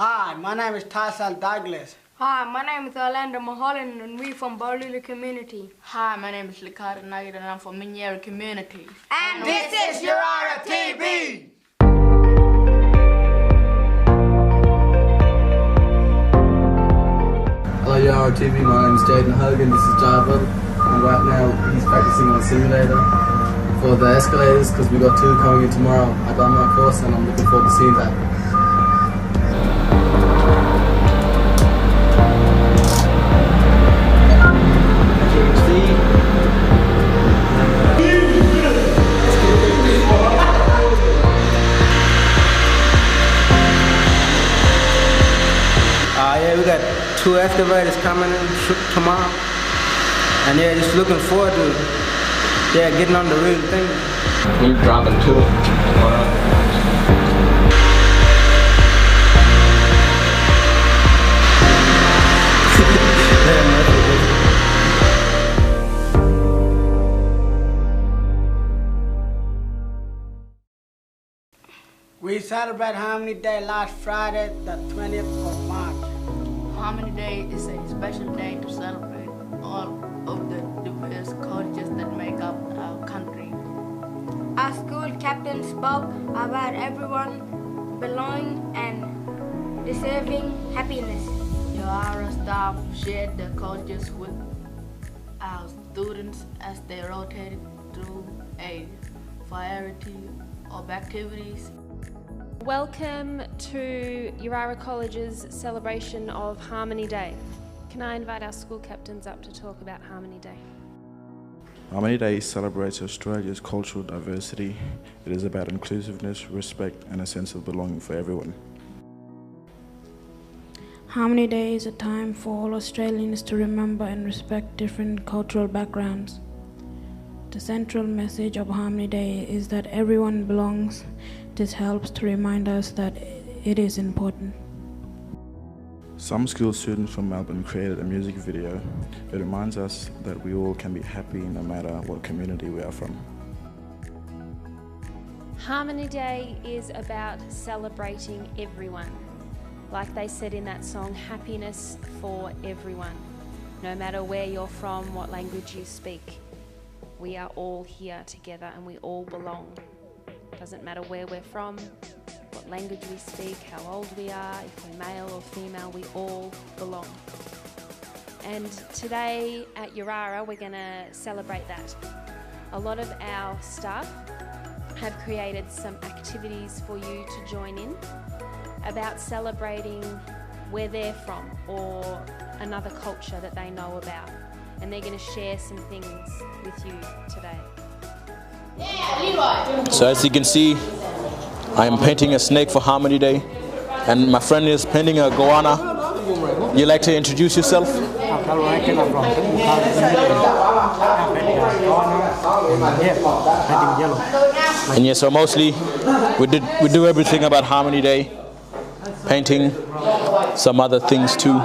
Hi, my name is Tarsal Douglas. Hi, my name is Orlando Mulholland and we're from Bolila community. Hi, my name is Likara Nugget and I'm from Minyera community. And this is YiraraTV! Hello YiraraTV, my name is Jaden Hogan, this is Java, and right now he's practicing on simulator for the escalators because we got 2 coming in tomorrow. I got my course and I'm looking forward to seeing that. Yeah, we got 2 excavators coming in tomorrow, and yeah, just looking forward to getting on the real thing. We're dropping 2 tomorrow. We celebrate Harmony Day last Friday, the 20th of March. Harmony Day is a special day to celebrate all of the diverse cultures that make up our country. Our school captain spoke about everyone belonging and deserving happiness. Yirara staff shared their cultures with our students as they rotated through a variety of activities. Welcome to Yirara College's celebration of Harmony Day. Can I invite our school captains up to talk about Harmony Day? Harmony Day celebrates Australia's cultural diversity. It is about inclusiveness, respect and a sense of belonging for everyone. Harmony Day is a time for all Australians to remember and respect different cultural backgrounds. The central message of Harmony Day is that everyone belongs. This helps to remind us that it is important. Some school students from Melbourne created a music video. It reminds us that we all can be happy no matter what community we are from. Harmony Day is about celebrating everyone. Like they said in that song, happiness for everyone. No matter where you're from, what language you speak, we are all here together and we all belong. Doesn't matter where we're from, what language we speak, how old we are, if we're male or female, we all belong. And today at Yirara, we're going to celebrate that. A lot of our staff have created some activities for you to join in about celebrating where they're from or another culture that they know about. And they're going to share some things with you today. So as you can see, I am painting a snake for Harmony Day, and my friend is painting a goanna. You like to introduce yourself? And yeah, so mostly we do everything about Harmony Day, painting, some other things too.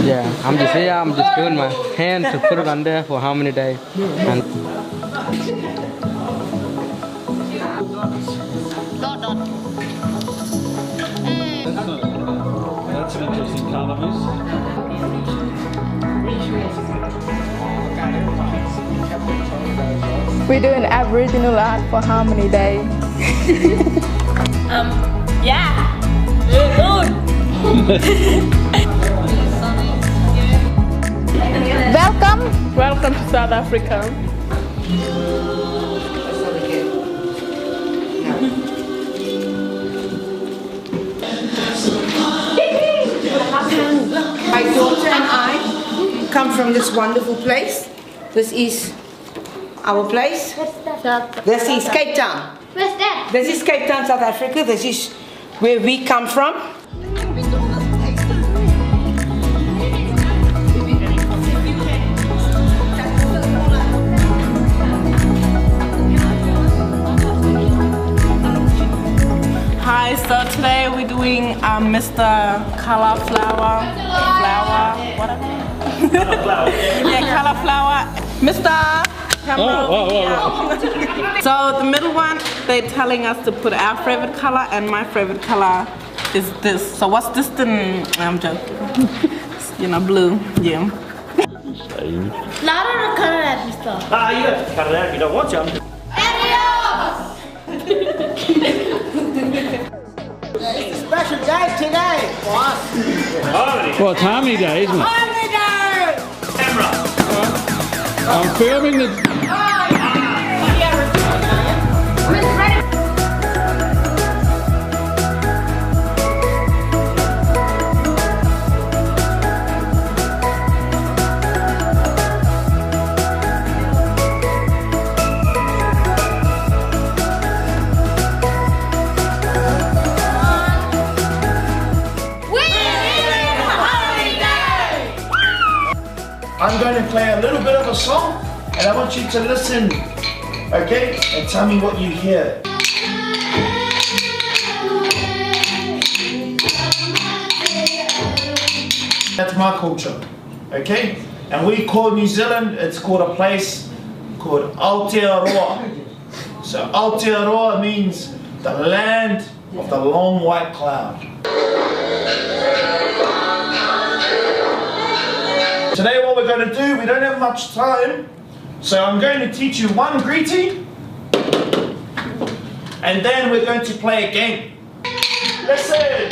Yeah, I'm just here, I'm just doing my hand to put it on there for Harmony Day. And that's an interesting colour, miss. We're doing Aboriginal art for Harmony Day. Yeah. Good. Welcome to South Africa. My daughter and I come from this wonderful place. This is our place. This is Cape Town. Where's that? This is Cape Town, South Africa. This is where we come from. Hi, so today we're doing Mr. Color Flower, whatever. Color Flower. Yeah, Color Flower. Mr. So the middle one, they're telling us to put our favorite color and my favorite color is this. So what's this then? I'm joking. You know, blue. Yeah. Louder or cut it out, Mr. Ah, you have to cut it out if you don't want to. It's a special day today, boss. Well, it's Harmony Day, isn't it? Harmony Day! Camera. I'm filming the... I'm going to play a little bit of a song and I want you to listen, okay? And tell me what you hear. That's my culture, okay? And we call New Zealand, it's called a place called Aotearoa. So Aotearoa means the land of the long white cloud. Today what we're going to do, we don't have much time, so I'm going to teach you one greeting and then we're going to play a game. Listen!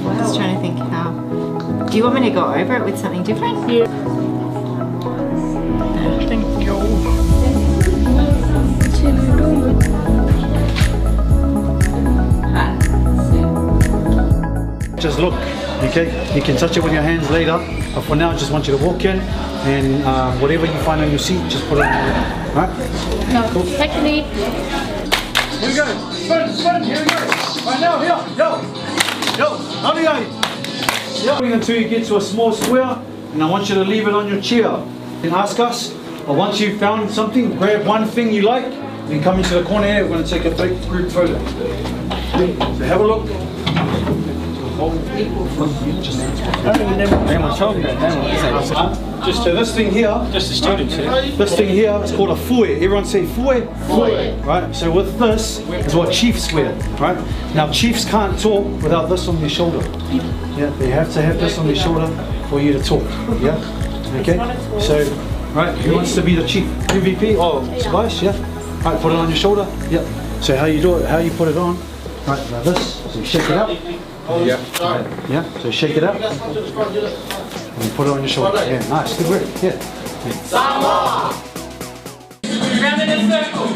I was trying to think how. Do you want me to go over it with something different? Yeah. Thank you. Just look, okay? You can touch it with your hands later, but for now I just want you to walk in and whatever you find on your seat, just put it on your lap. Right? No, cool. take the lead. Here we go. Spin, here we go. Right now, here, yo, on the way. Until you get to a small square, and I want you to leave it on your chair. And ask us, or once you've found something, grab one thing you like, then come into the corner here, we're going to take a big group photo. So have a look. Just this thing here. Just the students here. This thing here is called a fue. Everyone say fue? Fue. Right? So with this is what chiefs wear. Right? Now chiefs can't talk without this on their shoulder. Yeah, they have to have this on their shoulder for you to talk. Yeah? Okay? So, right, who wants to be the chief? MVP? Oh, Tobias, yeah? Right, put it on your shoulder. Yeah. So how you do it, how you put it on, right, like this. So you shake it up. Yeah. Right. Yeah, so shake it up. And put it on your shoulder. Yeah, nice, good work. Yeah. Samoa! Round in a circle.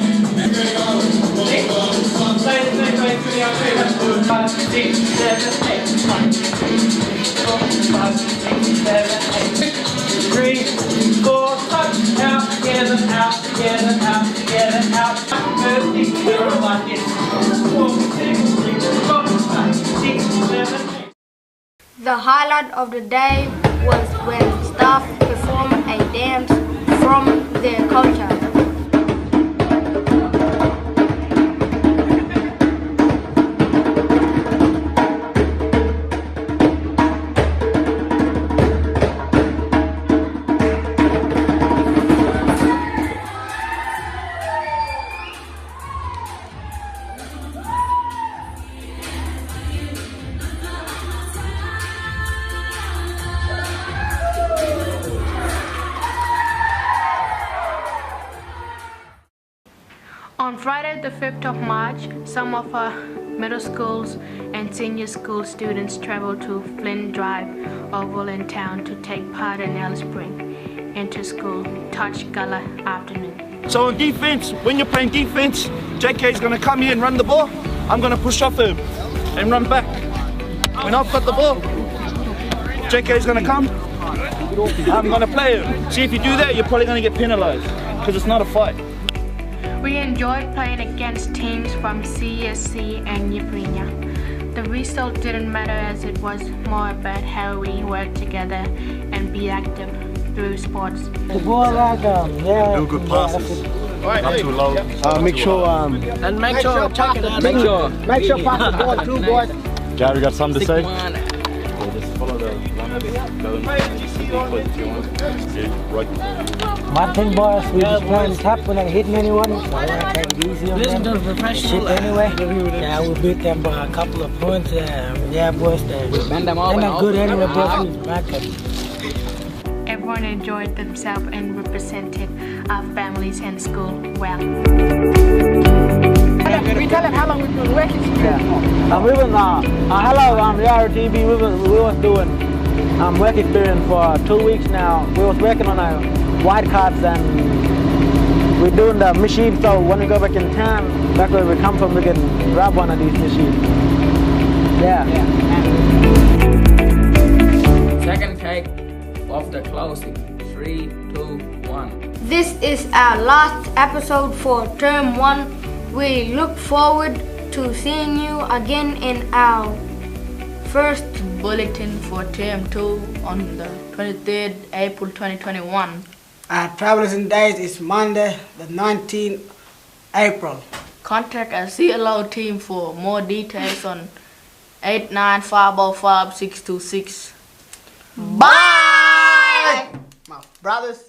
Play the same way through the outfit. 5, 6, 7, 8. 1, 2, 3, 4, 5, 6, 7, 8. 3, 4, touch, out, together, out, together, out, together, out. First, we're all like this. 4, 6, 4, 5, 6, 7, 8. The highlight of the day was when staff performed a dance from their culture. On Friday the 5th of March, some of our middle schools and senior school students traveled to Flint Drive, Oval in town to take part in Alice Spring Inter-School Touch Gala afternoon. So on defense, when you're playing defense, JK is going to come here and run the ball. I'm going to push off him and run back. When I've got the ball, JK is going to come. I'm going to play him. See, if you do that, you're probably going to get penalized because it's not a fight. We enjoyed playing against teams from CSC and Yiprinya. The result didn't matter as it was more about how we work together and be active through sports. The ball do good passes. Not too low. Make sure and make sure pass the ball too, boys. Gary, got something to say? Man. Just follow the One thing, boys, we just playing tap. We're not hitting anyone. So I want to take it easy on Listen them. to the professional. Shit, anyway. Yeah, we beat them by a couple of points. Yeah, boys, they're not good anyway, boys. We back up. Everyone enjoyed themselves and represented our families and school well. We tell them how long we've been working together. We was, hello, YiraraTV. We was doing work experience for 2 weeks now. We was working on our white cards and we're doing the machine. So when we go back in town, back where we come from, we can grab one of these machines. Yeah. Second take of the closing. 3, 2, 1. This is our last episode for term 1. We look forward to seeing you again in our first bulletin for term 2 on the 23rd April 2021. Our traveling days is Monday, the 19th April. Contact our CLO team for more details on 89505-626. Bye! My brothers.